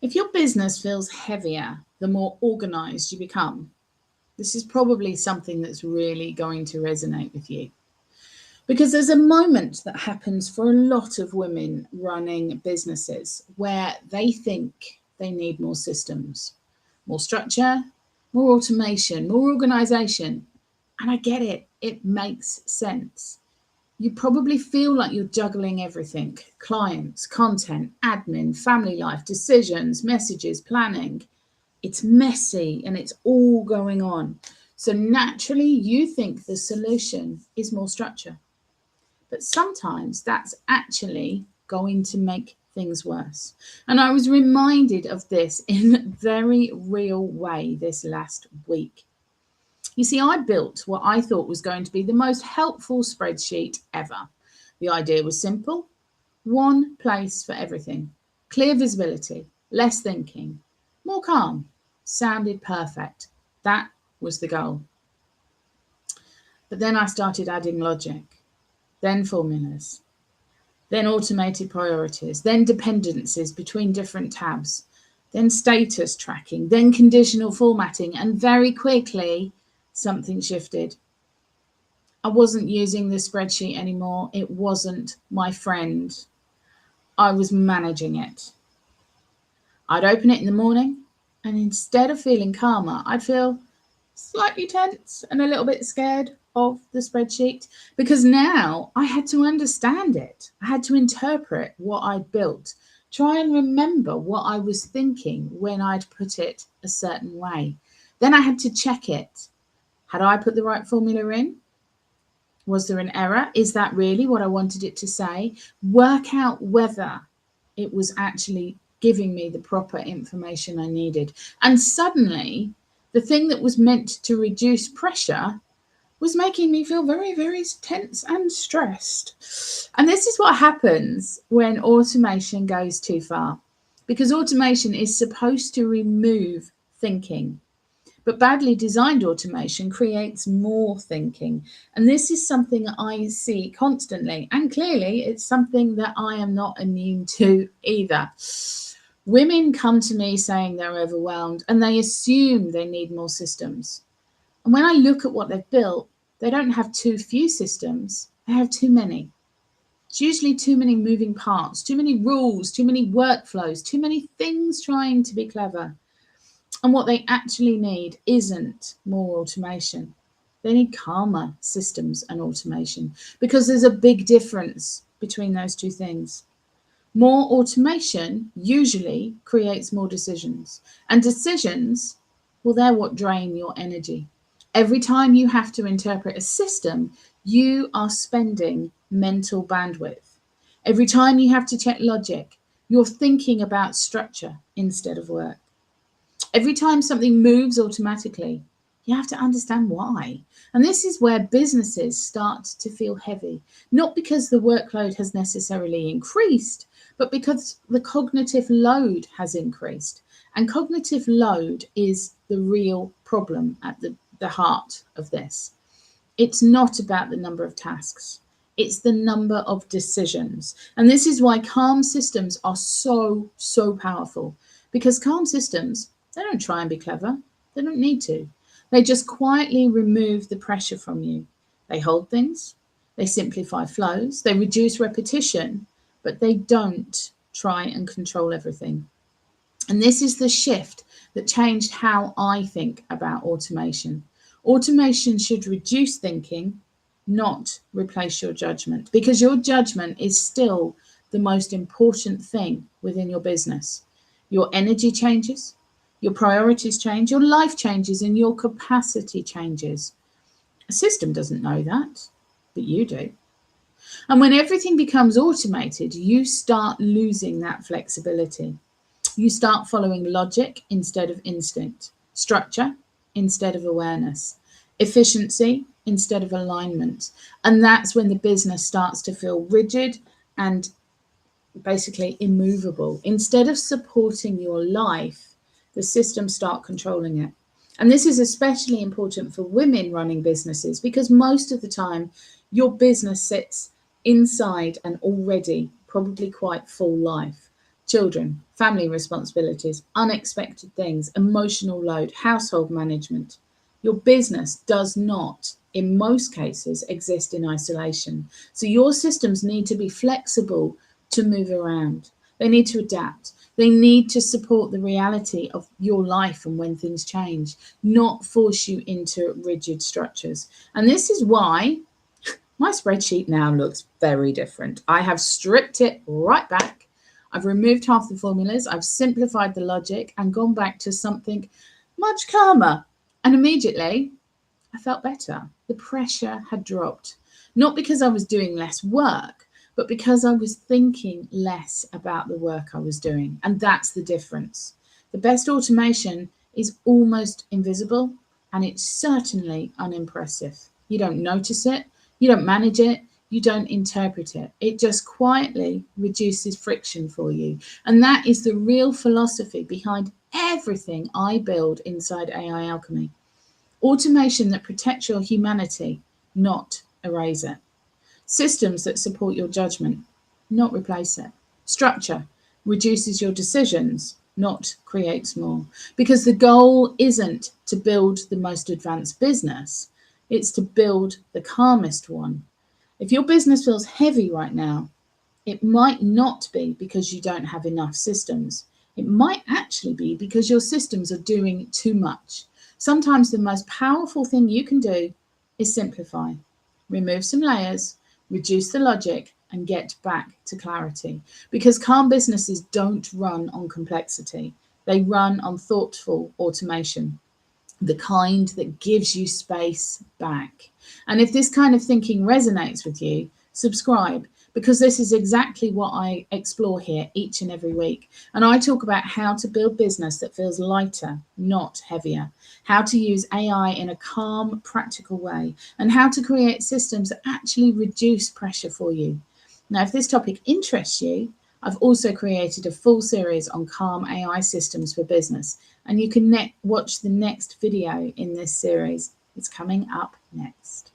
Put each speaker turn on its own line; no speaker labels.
If your business feels heavier the more organized you become, this is probably something that's really going to resonate with you. Because there's a moment that happens for a lot of women running businesses where they think they need more systems, more structure, more automation, more organization. And I get it, it makes sense. You probably feel like you're juggling everything: clients, content, admin, family life, decisions, messages, planning. It's messy and it's all going on. So naturally, you think the solution is more structure. But sometimes that's actually going to make things worse. And I was reminded of this in a very real way this last week. You see, I built what I thought was going to be the most helpful spreadsheet ever. The idea was simple: one place for everything, clear visibility, less thinking, more calm. Sounded perfect. That was the goal. But then I started adding logic, then formulas, then automated priorities, then dependencies between different tabs, then status tracking, then conditional formatting, and very quickly something shifted. I wasn't using the spreadsheet anymore. It wasn't my friend. I was managing it. I'd open it in the morning, and instead of feeling calmer, I'd feel slightly tense and a little bit scared of the spreadsheet, because now I had to understand it. I had to interpret what I'd built, try and remember what I was thinking when I'd put it a certain way. Then I had to check it. Had I put the right formula in? Was there an error? Is that really what I wanted it to say? Work out whether it was actually giving me the proper information I needed. And suddenly, the thing that was meant to reduce pressure was making me feel very, very tense and stressed. And this is what happens when automation goes too far, because automation is supposed to remove thinking. But badly designed automation creates more thinking. And this is something I see constantly. And clearly, it's something that I am not immune to either. Women come to me saying they're overwhelmed and they assume they need more systems. And when I look at what they've built, they don't have too few systems, they have too many. It's usually too many moving parts, too many rules, too many workflows, too many things trying to be clever. And what they actually need isn't more automation. They need calmer systems and automation, because there's a big difference between those two things. More automation usually creates more decisions. And decisions, well, they're what drain your energy. Every time you have to interpret a system, you are spending mental bandwidth. Every time you have to check logic, you're thinking about structure instead of work. Every time something moves automatically, you have to understand why. And this is where businesses start to feel heavy, not because the workload has necessarily increased, but because the cognitive load has increased. And cognitive load is the real problem at the heart of this. It's not about the number of tasks. It's the number of decisions. And this is why calm systems are so, so powerful. Because calm systems, they don't try and be clever. They don't need to. They just quietly remove the pressure from you. They hold things. They simplify flows. They reduce repetition, but they don't try and control everything. And this is the shift that changed how I think about automation. Automation should reduce thinking, not replace your judgment, because your judgment is still the most important thing within your business. Your energy changes, your priorities change, your life changes, and your capacity changes. A system doesn't know that, but you do. And when everything becomes automated, you start losing that flexibility. You start following logic instead of instinct, structure instead of awareness, efficiency instead of alignment. And that's when the business starts to feel rigid and basically immovable. Instead of supporting your life, the systems start controlling it. And this is especially important for women running businesses, because most of the time your business sits inside an already probably quite full life. children, family responsibilities, unexpected things, emotional load, household management. Your business does not, in most cases, exist in isolation. So your systems need to be flexible to move around. They need to adapt. They need to support the reality of your life and when things change, not force you into rigid structures. And this is why my spreadsheet now looks very different. I have stripped it right back. I've removed half the formulas. I've simplified the logic and gone back to something much calmer. And immediately I felt better. The pressure had dropped, not because I was doing less work, but because I was thinking less about the work I was doing. And that's the difference. The best automation is almost invisible, and it's certainly unimpressive. You don't notice it, you don't manage it, you don't interpret it. It just quietly reduces friction for you. And that is the real philosophy behind everything I build inside AI Alchemy. Automation that protects your humanity, not erase it. Systems that support your judgment, not replace it. Structure reduces your decisions, not creates more. Because the goal isn't to build the most advanced business, it's to build the calmest one. If your business feels heavy right now, it might not be because you don't have enough systems. It might actually be because your systems are doing too much. Sometimes the most powerful thing you can do is simplify. Remove some layers, reduce the logic, and get back to clarity. Because calm businesses don't run on complexity. They run on thoughtful automation, the kind that gives you space back. And if this kind of thinking resonates with you, subscribe, because this is exactly what I explore here each and every week. And I talk about how to build business that feels lighter, not heavier, how to use AI in a calm, practical way, and how to create systems that actually reduce pressure for you. Now, if this topic interests you, I've also created a full series on calm AI systems for business, and you can watch the next video in this series. It's coming up next.